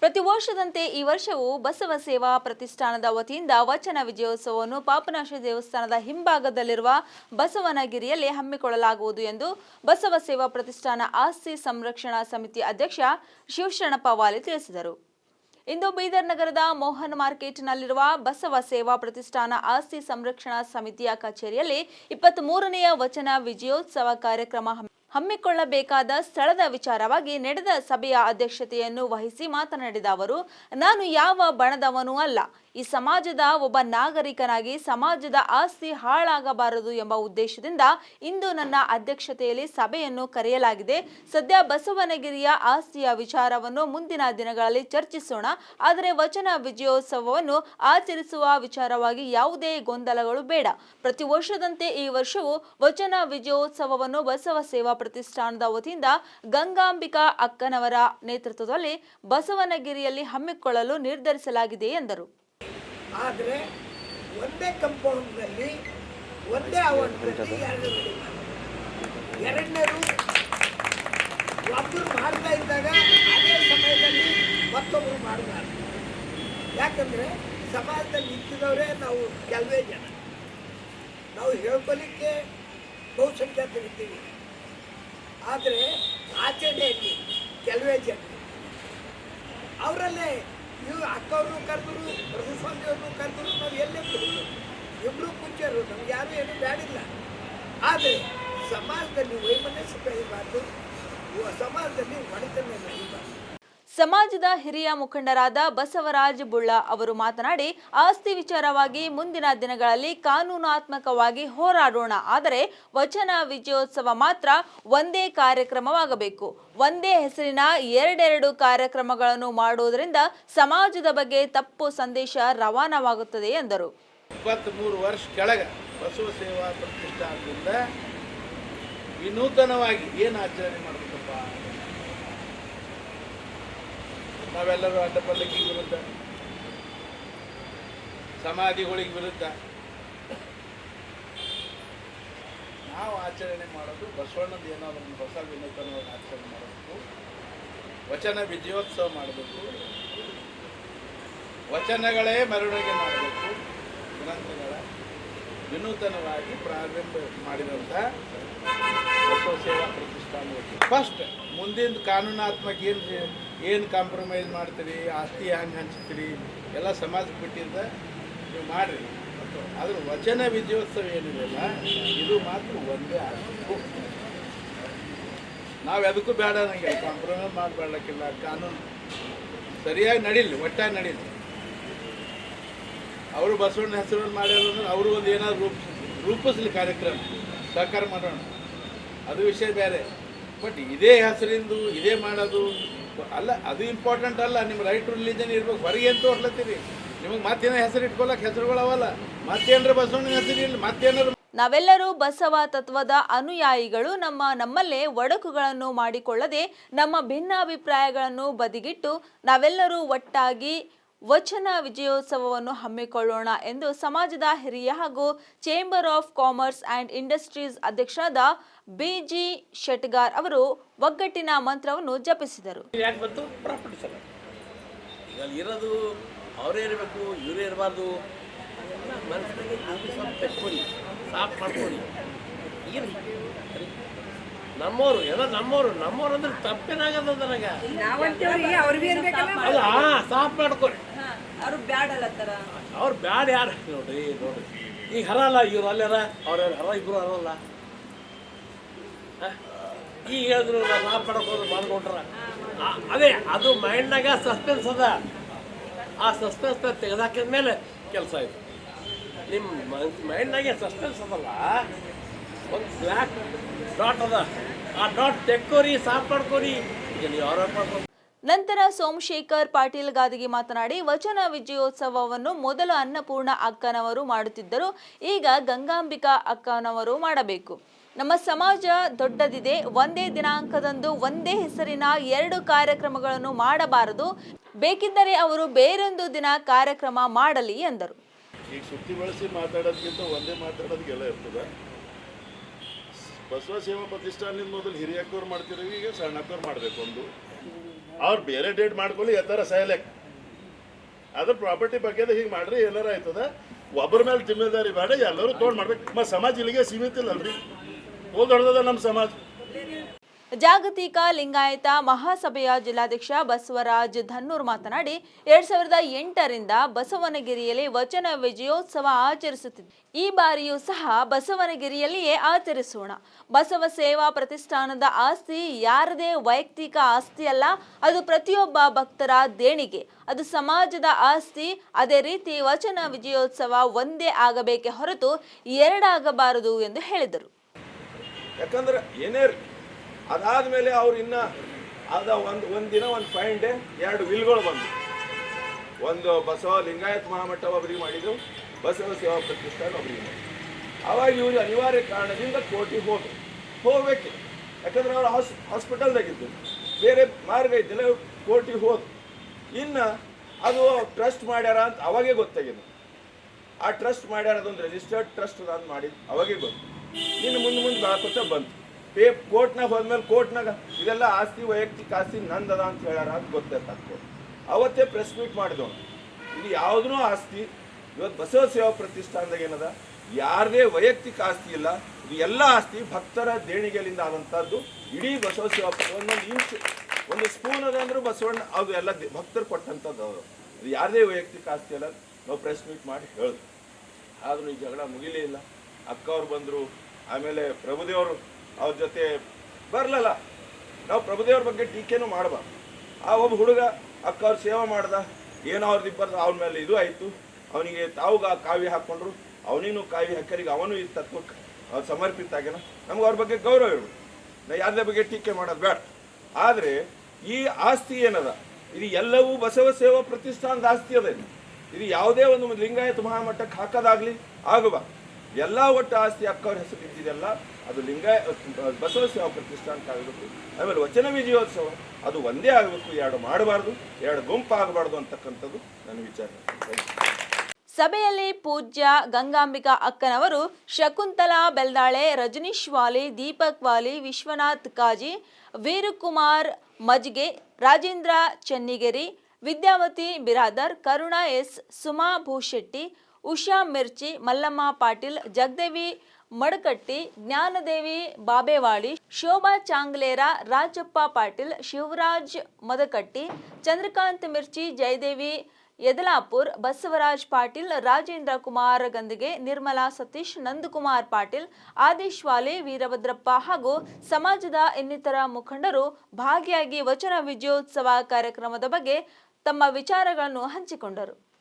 ಪ್ರತಿ ವರ್ಷದಂತೆ ಈ ವರ್ಷವೂ ಬಸವ ಸೇವಾ ಪ್ರತಿಷ್ಠಾನದ ವತಿಯಿಂದ ವಚನ ವಿಜಯೋತ್ಸವವನ್ನು ಪಾಪನಾಶ ದೇವಸ್ಥಾನದ ಹಿಂಭಾಗದಲ್ಲಿರುವ ಬಸವನಗಿರಿಯಲ್ಲಿ ಹಮ್ಮಿಕೊಳ್ಳಲಾಗುವುದು ಎಂದು ಬಸವ ಸೇವಾ ಪ್ರತಿಷ್ಠಾನ ಆಸ್ತಿ ಸಂರಕ್ಷಣಾ ಸಮಿತಿ ಅಧ್ಯಕ್ಷ ಶಿವಶರಣಪ್ಪ ವಾಲಿ ತಿಳಿಸಿದರು. ಇಂದು ಬೀದರ್ ನಗರದ ಮೋಹನ್ ಮಾರ್ಕೆಟ್ನಲ್ಲಿರುವ ಬಸವ ಸೇವಾ ಪ್ರತಿಷ್ಠಾನ ಆಸ್ತಿ ಸಂರಕ್ಷಣಾ ಸಮಿತಿಯ ಕಚೇರಿಯಲ್ಲಿ 23ನೇ ವಚನ ವಿಜಯೋತ್ಸವ ಕಾರ್ಯಕ್ರಮ ಹಮ್ಮಿಕೊಳ್ಳಬೇಕಾದ ಸ್ಥಳದ ವಿಚಾರವಾಗಿ ನಡೆದ ಸಭೆಯ ಅಧ್ಯಕ್ಷತೆಯನ್ನು ವಹಿಸಿ ಮಾತನಾಡಿದ ಅವರು, ನಾನು ಯಾವ ಬಣದವನೂ ಅಲ್ಲ. ಈ ಸಮಾಜದ ಒಬ್ಬ ನಾಗರಿಕನಾಗಿ ಸಮಾಜದ ಆಸ್ತಿ ಹಾಳಾಗಬಾರದು ಎಂಬ ಉದ್ದೇಶದಿಂದ ಇಂದು ನನ್ನ ಅಧ್ಯಕ್ಷತೆಯಲ್ಲಿ ಸಭೆಯನ್ನು ಕರೆಯಲಾಗಿದೆ. ಸದ್ಯ ಬಸವನಗಿರಿಯ ಆಸ್ತಿಯ ವಿಚಾರವನ್ನು ಮುಂದಿನ ದಿನಗಳಲ್ಲಿ ಚರ್ಚಿಸೋಣ. ಆದರೆ ವಚನ ವಿಜಯೋತ್ಸವವನ್ನು ಆಚರಿಸುವ ವಿಚಾರವಾಗಿ ಯಾವುದೇ ಗೊಂದಲಗಳು ಬೇಡ. ಪ್ರತಿ ವರ್ಷದಂತೆ ಈ ವರ್ಷವೂ ವಚನ ವಿಜಯೋತ್ಸವವನ್ನು ಬಸವ ಸೇವಾ ಪ್ರತಿಷ್ಠಾನದ ವತಿಯಿಂದ ಗಂಗಾಂಬಿಕಾ ಅಕ್ಕನವರ ನೇತೃತ್ವದಲ್ಲಿ ಬಸವನಗಿರಿಯಲ್ಲಿ ಹಮ್ಮಿಕೊಳ್ಳಲು ನಿರ್ಧರಿಸಲಾಗಿದೆ ಎಂದರು. ಆದರೆ ಒಂದೇ ಕಂಪೌಂಡ್ನಲ್ಲಿ ಒಂದೇ ಅವಧಿಯಲ್ಲಿ ಎರಡನೇದು ಒಬ್ಬರು ಮಾಡ್ತಾ ಇದ್ದಾಗ ಅದೇ ಸಮಯದಲ್ಲಿ ಮತ್ತೊಬ್ಬರು ಮಾಡಬಾರ್ದು. ಯಾಕಂದರೆ ಸಮಾಜದಲ್ಲಿ ನಿಂತಿದ್ದವರೇ ನಾವು ಕೆಲವೇ ಜನ. ನಾವು ಹೇಳ್ಕೊಲಿಕ್ಕೆ ಬಹುಸಂಖ್ಯಾತರಿದ್ದೀವಿ, ಆದರೆ ಆಚರಣೆಯಲ್ಲಿ ಕೆಲವೇ ಜನ. ಅವರಲ್ಲೇ ಇವು ಅಕ್ಕವ್ರನ್ನು ಕರೆದ್ರು, ಪ್ರಭುಸ್ವಾಮಿಯವ್ರನ್ನು ಕರೆದ್ರು, ನಾವು ಎಲ್ಲೇ ಕರೆದ್ರು ಇಬ್ಬರು ಕುಂಚರು, ನಮ್ಗೆ ಯಾರು ಏನು ಬೇಡಿಲ್ಲ. ಆದರೆ ಸಮಾಜದಲ್ಲಿ ವೈಮನಸ್ಸು ಬೆಳೀಬಾರ್ದು, ಸಮಾಜದಲ್ಲಿ ಒಡೆತನ ಬೆಳೀಬಾರ್ದು. ಸಮಾಜದ ಹಿರಿಯ ಮುಖಂಡರಾದ ಬಸವರಾಜ ಬುಳ್ಳ ಅವರು ಮಾತನಾಡಿ, ಆಸ್ತಿ ವಿಚಾರವಾಗಿ ಮುಂದಿನ ದಿನಗಳಲ್ಲಿ ಕಾನೂನಾತ್ಮಕವಾಗಿ ಹೋರಾಡೋಣ. ಆದರೆ ವಚನ ವಿಜಯೋತ್ಸವ ಮಾತ್ರ ಒಂದೇ ಕಾರ್ಯಕ್ರಮವಾಗಬೇಕು. ಒಂದೇ ಹೆಸರಿನ ಎರಡೆರಡು ಕಾರ್ಯಕ್ರಮಗಳನ್ನು ಮಾಡುವುದರಿಂದ ಸಮಾಜದ ಬಗ್ಗೆ ತಪ್ಪು ಸಂದೇಶ ರವಾನವಾಗುತ್ತದೆ ಎಂದರು. 23 ವರ್ಷ ಕೆಳಗೆ ಬಸವ ಸೇವಾ ಪ್ರತಿಷ್ಠಾನದಿಂದ ವಿನೂತನವಾಗಿ ಏನು ಆಚರಣೆ ಮಾಡಬೇಕಪ್ಪ, ನಾವೆಲ್ಲರೂ ಅಡ್ಡಪಲ್ಲಕ್ಕಿಗೆ ವಿರುದ್ಧ, ಸಮಾಧಿಗಳಿಗೆ ವಿರುದ್ಧ ನಾವು ಆಚರಣೆ ಮಾಡೋದು ಬಸವಣ್ಣದ ಏನಾದರೂ ಹೊಸ ವಿನೂತನವಾಗಿ ಆಚರಣೆ ಮಾಡಬೇಕು. ವಚನ ವಿಜಯೋತ್ಸವ ಮಾಡಬೇಕು, ವಚನಗಳೇ ಮೆರವಣಿಗೆ ಮಾಡಬೇಕು. ಗ್ರಂಥಗಳ ವಿನೂತನವಾಗಿ ಪ್ರಾರಂಭ ಮಾಡಿದಂಥ ಬಸವ ಸೇವಾ ಪ್ರತಿಷ್ಠಾನ ಫಸ್ಟ್ ಮುಂದಿನ ಕಾನೂನಾತ್ಮಕ ಏನು ಕಾಂಪ್ರಮೈಸ್ ಮಾಡ್ತೀರಿ, ಆಸ್ತಿ ಹಂಗೆ ಹಂಚ್ತೀರಿ ಎಲ್ಲ ಸಮಾಜಕ್ಕೆ ಬಿಟ್ಟಿದ್ದ ನೀವು ಮಾಡಿರಿ. ಆದ್ರೆ ವಚನ ವಿಜಯೋತ್ಸವ ಏನಿದೆಯಲ್ಲ ಇದು ಮಾತ್ರ ಒಂದೇ ಆಗಬೇಕು. ನಾವು ಅದಕ್ಕೂ ಬೇಡ, ನನಗೆ ಕಾಂಪ್ರಮೈಸ್ ಮಾಡಬೇಡಕ್ಕಿಲ್ಲ. ಕಾನೂನು ಸರಿಯಾಗಿ ನಡೀಲಿ, ಒಟ್ಟಾಗಿ ನಡೀಲಿ. ಅವರು ಬಸವಣ್ಣ ಹೆಸರನ್ನು ಮಾಡ್ಯಾರ ಅಂದ್ರೆ ಅವರು ಒಂದು ಏನಾದ್ರು ರೂಪಿಸ್ಲಿ ಕಾರ್ಯಕ್ರಮ, ಸಹಕಾರ ಮಾಡೋಣ, ಅದು ವಿಷಯ ಬೇರೆ. ಬಟ್ ಇದೇ ಹೆಸರಿಂದು ಇದೇ ಮಾಡೋದು ಅಲ್ಲ, ಅದು ಇಂಪಾರ್ಟೆಂಟ್ ಅಲ್ಲ. ನಿಮ್ಮ ರೈಟ್ ರಿಲಿಜನ್ ಇರ್ಬೇಕು. ಹೊರಗೆ ಅಂತ ಹೊರ್ಲತ್ತೀರಿ, ನಿಮಗೆ ಮತ್ತೇನೋ ಹೆಸರು ಇಟ್ಕೊಳಕ್ಕೆ ಹೆಸರುಗಳವಲ್ಲ, ಮತ್ತೇನ್ರ ಬಸವಣ್ಣ ಹೆಸರು ಇಲ್ಲ, ಮತ್ತೇನಾರು. ನಾವೆಲ್ಲರೂ ಬಸವ ತತ್ವದ ಅನುಯಾಯಿಗಳು. ನಮ್ಮಲ್ಲೇ ಒಡಕುಗಳನ್ನು ಮಾಡಿಕೊಳ್ಳದೆ ನಮ್ಮ ಭಿನ್ನಾಭಿಪ್ರಾಯಗಳನ್ನು ಬದಿಗಿಟ್ಟು ನಾವೆಲ್ಲರೂ ಒಟ್ಟಾಗಿ ವಚನ ವಿಜಯೋತ್ಸವವನ್ನು ಹಮ್ಮಿಕೊಳ್ಳೋಣ ಎಂದು ಸಮಾಜದ ಹಿರಿಯ ಹಾಗೂ chamber of commerce and industries ಅಧ್ಯಕ್ಷರಾದ BG ಶೆಟ್ಗಾರ್ ಅವರು ಒಗ್ಗಟ್ಟಿನ ಮಂತ್ರವನ್ನು ಜಪಿಸಿದರು. ಇರೋದು ಅವರೇ ಇರಬೇಕು, ಇವರೇ ಇರಬಾರ್ದು. ಸಾಫ್ ಮಾಡ್ಕೊಳ್ಳಿ. ನಮ್ಮವರು ಎಲ್ಲ ನಮ್ಮವ್ರು ಅಂದ್ರೆ ತಪ್ಪೇನಾಗದ ನನಗೆ. ಸಾಫ್ ಮಾಡ್ಕೊರಿ. ಅವ್ರು ಬ್ಯಾಡ ಯಾರು ನೋಡ್ರಿ ಈಗ ಹರಲ್ಲ, ಇವ್ರು ಅಲ್ಲಾರ ಅವ್ರ ಹರ ಇಬ್ರು ಹರಲ್ಲ. ಈಗ ಹೇಳಿದ್ರು ಸಾಫ್ ಮಾಡ್ಕೊಂಡು ಮಾಡ್ಕೊಂಡ್ರ ಅದೇ ಅದು ಮೈಂಡ್ನಾಗ ಸಸ್ಪೆನ್ಸ್ ಅದ. ಆ ಸಸ್ಪೆನ್ಸ್ ತೆಗೆದಾಕಿದ ಮೇಲೆ ಕೆಲಸ ಆಯ್ತು. ನಿಮ್ಮ ಮೈಂಡ್ನಾಗೆ ಸಸ್ಪೆನ್ಸ್ ಅದಲ್ಲ, ಒಂದು ಬ್ಲ್ಯಾಕ್ ಡಾಟ್ ಅದ, ಆ ಡಾಟ್ ತೆಕ್ಕೋರಿ, ಸಾಫ್ ಮಾಡ್ಕೋರಿ. ಈಗ ನೀವು ಆರೋಪ ಮಾಡ್ಕೊಂಡು. ನಂತರ ಸೋಮಶೇಖರ್ ಪಾಟೀಲ್ ಗಾದಿಗೆ ಮಾತನಾಡಿ, ವಚನ ವಿಜಯೋತ್ಸವವನ್ನು ಮೊದಲು ಅನ್ನಪೂರ್ಣ ಅಕ್ಕನವರು ಮಾಡುತ್ತಿದ್ದರು, ಈಗ ಗಂಗಾಂಬಿಕಾ ಅಕ್ಕನವರು ಮಾಡಬೇಕು. ನಮ್ಮ ಸಮಾಜ ದೊಡ್ಡದಿದೆ. ಒಂದೇ ದಿನಾಂಕದಂದು ಒಂದೇ ಹೆಸರಿನ ಎರಡು ಕಾರ್ಯಕ್ರಮಗಳನ್ನು ಮಾಡಬಾರದು. ಬೇಕಿದ್ದರೆ ಅವರು ಬೇರೊಂದು ದಿನ ಕಾರ್ಯಕ್ರಮ ಮಾಡಲಿ ಎಂದರು. ಈಗ ಸುದ್ದಿ ಬಳಸಿ ಮಾತಾಡೋದಕ್ಕಿಂತ ಒಂದೇ ಮಾತಾಡೋದಕ್ಕೆಲ್ಲ ಇರ್ತದೆ. ಬಸವ ಸೇವಾ ಪ್ರತಿಷ್ಠಾನದಿಂದ ಮೊದಲು ಹಿರಿಯಕ್ಕವ್ರು ಮಾಡ್ತಿರೋ, ಈಗ ಸಣ್ಣಕ್ಕವ್ರು ಮಾಡಬೇಕು. ಒಂದು ಅವ್ರು ಬೇರೆ ಡೇಟ್ ಮಾಡ್ಕೊಳ್ಳಿ ಎತ್ತಾರ ಸಾಯಲೆಕ್ ಅದ್ರ ಪ್ರಾಪರ್ಟಿ ಬಗ್ಗೆ ಹಿಂಗೆ ಮಾಡ್ರಿ ಏನಾರ ಆಯ್ತದ ಒಬ್ಬರ ಮೇಲೆ ಜಿಮ್ಮೆದಾರಿ ಬೇಡ ಎಲ್ಲರೂ ತೊಗೊಂಡು ಮಾಡ್ಬೇಕು ಮತ್ತು ಸಮಾಜ ಇಲ್ಲಿಗೆ ಸೀಮಿತ ಇಲ್ಲಲ್ರಿ ಹೋಗಿ ಹೊಡೆದ ನಮ್ಮ ಸಮಾಜ. ಜಾಗತಿಕ ಲಿಂಗಾಯತ ಮಹಾಸಭೆಯ ಜಿಲ್ಲಾಧ್ಯಕ್ಷ ಬಸವರಾಜ್ ಧನ್ನೂರ್ ಮಾತನಾಡಿ 2008ರಿಂದ ಬಸವನಗಿರಿಯಲ್ಲಿ ವಚನ ವಿಜಯೋತ್ಸವ ಆಚರಿಸುತ್ತಿದೆ. ಈ ಬಾರಿಯೂ ಸಹ ಬಸವನಗಿರಿಯಲ್ಲಿಯೇ ಆಚರಿಸೋಣ. ಬಸವ ಸೇವಾ ಪ್ರತಿಷ್ಠಾನದ ಆಸ್ತಿ ಯಾರದೇ ವೈಯಕ್ತಿಕ ಆಸ್ತಿಯಲ್ಲ, ಅದು ಪ್ರತಿಯೊಬ್ಬ ಭಕ್ತರ ದೇಣಿಗೆ, ಅದು ಸಮಾಜದ ಆಸ್ತಿ. ಅದೇ ರೀತಿ ವಚನ ವಿಜಯೋತ್ಸವ ಒಂದೇ ಆಗಬೇಕೇ ಹೊರತು ಎರಡಾಗಬಾರದು ಎಂದು ಹೇಳಿದರು. ಯಾಕಂದ್ರೆ ಏನೇ ಅದಾದಮೇಲೆ ಅವ್ರು ಇನ್ನು ಅದ ಒಂದಿನ ಒಂದು ಫೈನ್ ಡೇ 2 ವಿಲ್ಗಳು ಬಂದು, ಒಂದು ಬಸವ ಲಿಂಗಾಯತ್ ಮಹಾಮಠ ಒಬ್ಬರಿಗೆ ಮಾಡಿದ್ರು, ಬಸವ ಸೇವಾ ಪ್ರತಿಷ್ಠಾನ ಒಬ್ಬರಿಗೆ ಮಾಡಿದ್ರು. ಆವಾಗ ಇವರು ಅನಿವಾರ್ಯ ಕಾರಣದಿಂದ ಕೋರ್ಟಿಗೆ ಹೋಗ್ಬೇಕು. ಯಾಕಂದ್ರೆ ಅವ್ರು ಹಾಸ್ಪಿಟಲ್ದಾಗಿದ್ದು ಬೇರೆ ಮಾರ್ಗ ಇದ್ದಿಲ್ಲ, ಕೋರ್ಟಿಗೆ ಹೋದ್ರು. ಇನ್ನು ಅದು ಟ್ರಸ್ಟ್ ಮಾಡ್ಯಾರ ಅಂತ ಅವಾಗೇ ಗೊತ್ತಾಗಿದೆ. ಆ ಟ್ರಸ್ಟ್ ಮಾಡ್ಯಾರ ಅದೊಂದು ರಿಜಿಸ್ಟರ್ಡ್ ಟ್ರಸ್ಟ್ ಅಂತ ಮಾಡಿದ್ದು ಅವಾಗೇ ಗೊತ್ತು. ಇನ್ನು ಮುಂದೆ ಬೆಳಕೊತ ಬಂತು. ಕೋರ್ಟ್ನಾಗ ಹೋದ್ಮೇಲೆ ಕೋರ್ಟ್ನಾಗ ಇದೆಲ್ಲ ಆಸ್ತಿ ವೈಯಕ್ತಿಕ ಆಸ್ತಿ ನಂದದ ಅಂತ ಹೇಳ್ಯಾರ ಅಂತ ಗೊತ್ತಾಗ್ತದೆ. ಅವತ್ತೇ ಪ್ರೆಸ್ ಮೀಟ್ ಮಾಡಿದವನು, ಇದು ಯಾವುದೂ ಆಸ್ತಿ ಇವತ್ತು ಬಸವ ಸೇವಾ ಪ್ರತಿಷ್ಠಾನದಾಗ ಏನದ ಯಾರದೇ ವೈಯಕ್ತಿಕ ಆಸ್ತಿ ಇಲ್ಲ, ಇದು ಎಲ್ಲ ಆಸ್ತಿ ಭಕ್ತರ ದೇಣಿಗೆಯಿಂದ ಆದಂಥದ್ದು. ಇಡೀ ಬಸವ ಸೇವಾ ಒಂದೊಂದು ಇಂಚು ಒಂದು ಸ್ಪೂನ್ ಅದ ಅಂದ್ರೆ ಬಸವಣ್ಣ ಅದು ಎಲ್ಲ ಭಕ್ತರು ಕೊಟ್ಟಂಥದ್ದು. ಅವರು ಇದು ಯಾರದೇ ವೈಯಕ್ತಿಕ ಆಸ್ತಿ ಅಲ್ಲ. ನಾವು ಪ್ರೆಸ್ ಮೀಟ್ ಮಾಡಿ ಹೇಳಿದ್ವಿ. ಆದರೂ ಈ ಜಗಳ ಮುಗಿಲೇ ಇಲ್ಲ. ಅಕ್ಕ ಅವ್ರು ಬಂದರು, ಆಮೇಲೆ ಪ್ರಭುದೇವರು ಅವ್ರ ಜೊತೆ ಬರಲಲ್ಲ. ನಾವು ಪ್ರಭುದೇವ್ರ ಬಗ್ಗೆ ಟೀಕೆನೂ ಮಾಡಬಾರ್ದು. ಆ ಒಬ್ಬ ಹುಡುಗ ಅಕ್ಕ ಅವ್ರು ಸೇವೆ ಮಾಡ್ದ, ಏನೋ ಅವ್ರದ್ದು ಇಬ್ಬರು ಅವನ ಮೇಲೆ ಇದು ಆಯಿತು. ಅವನಿಗೆ ತಾವುಗ ಕಾವಿ ಹಾಕ್ಕೊಂಡ್ರು, ಅವನಿಗೂ ಕಾವಿ ಹಾಕರಿಗೆ ಅವನು ಈ ತತ್ವಕ್ಕೆ ಅವ್ರು ಸಮರ್ಪಿತ ಆಗ್ಯಾನ. ನಮ್ಗೆ ಅವ್ರ ಬಗ್ಗೆ ಗೌರವ ಇರ್ಬೋದು. ನಾ ಯಾರದೇ ಬಗ್ಗೆ ಟೀಕೆ ಮಾಡೋದು ಬೇಡ. ಆದರೆ ಈ ಆಸ್ತಿ ಏನದ ಇದು ಎಲ್ಲವೂ ಬಸವ ಸೇವಾ ಪ್ರತಿಷ್ಠಾನದ ಆಸ್ತಿ ಅದ. ಇದು ಯಾವುದೇ ಒಂದು ಲಿಂಗಾಯತ ಮಹಾಮಠಕ್ಕೆ ಹಾಕೋದಾಗಲಿ ಆಗಬಾರ್ದು. ಎಲ್ಲ ಒಟ್ಟು ಆಸ್ತಿ ಅಕ್ಕವ್ರ ಹೆಸರು ಇದ್ದಿದೆಲ್ಲ ಅದು ಬಸವ ಸೇವಾ ಪ್ರತಿಷ್ಠಾನಕ್ಕೆ ಆಗಬೇಕು. ಆಮೇಲೆ ವಚನ ವಿಜಯೋತ್ಸವ ಅದು ಒಂದೇ ಆಗಬೇಕು, ಎರಡು ಮಾಡಬಾರ್ದು, ಎರಡು ಗುಂಪು ಆಗಬಾರ್ದು ಅಂತಕ್ಕಂಥದ್ದು ನನ್ನ ವಿಚಾರ. ಸಭೆಯಲ್ಲಿ ಪೂಜ್ಯ ಗಂಗಾಂಬಿಕಾ ಅಕ್ಕನವರು, ಶಕುಂತಲಾ ಬೆಲ್ದಾಳೆ, ರಜನೀಶ್ ವಾಲಿ, ದೀಪಕ್ ವಾಲಿ, ವಿಶ್ವನಾಥ್ ಕಾಜಿ, ವೀರಕುಮಾರ್ ಮಜ್ಗೆ, ರಾಜೇಂದ್ರ ಚೆನ್ನಿಗೇರಿ, ವಿದ್ಯಾವತಿ ಬಿರಾದರ್, ಕರುಣಾ ಎಸ್, ಸುಮಾ ಭೂಶೆಟ್ಟಿ, ಉಷಾ ಮಿರ್ಚಿ, ಮಲ್ಲಮ್ಮ ಪಾಟೀಲ್, ಜಗದೇವಿ ಮಡಕಟ್ಟಿ, ಜ್ಞಾನದೇವಿ ಬಾಬೇವಾಡಿ, ಶೋಭಾ ಚಾಂಗ್ಲೇರ, ರಾಜಪ್ಪ ಪಾಟೀಲ್, ಶಿವರಾಜ್ ಮದಕಟ್ಟಿ, ಚಂದ್ರಕಾಂತ್ ಮಿರ್ಚಿ, ಜಯದೇವಿ ಯದಲಾಪುರ್, ಬಸವರಾಜ್ ಪಾಟೀಲ್, ರಾಜೇಂದ್ರ ಕುಮಾರ್ ಗಂದಿಗೆ, ನಿರ್ಮಲಾ ಸತೀಶ್, ನಂದಕುಮಾರ್ ಪಾಟೀಲ್, ಆದೇಶ್ ವಾಲೆ, ವೀರಭದ್ರಪ್ಪ ಹಾಗೂ ಸಮಾಜದ ಇನ್ನಿತರ ಮುಖಂಡರು ಭಾಗಿಯಾಗಿ ವಚನ ವಿಜಯೋತ್ಸವ ಕಾರ್ಯಕ್ರಮದ ಬಗ್ಗೆ ತಮ್ಮ ವಿಚಾರಗಳನ್ನು ಹಂಚಿಕೊಂಡರು.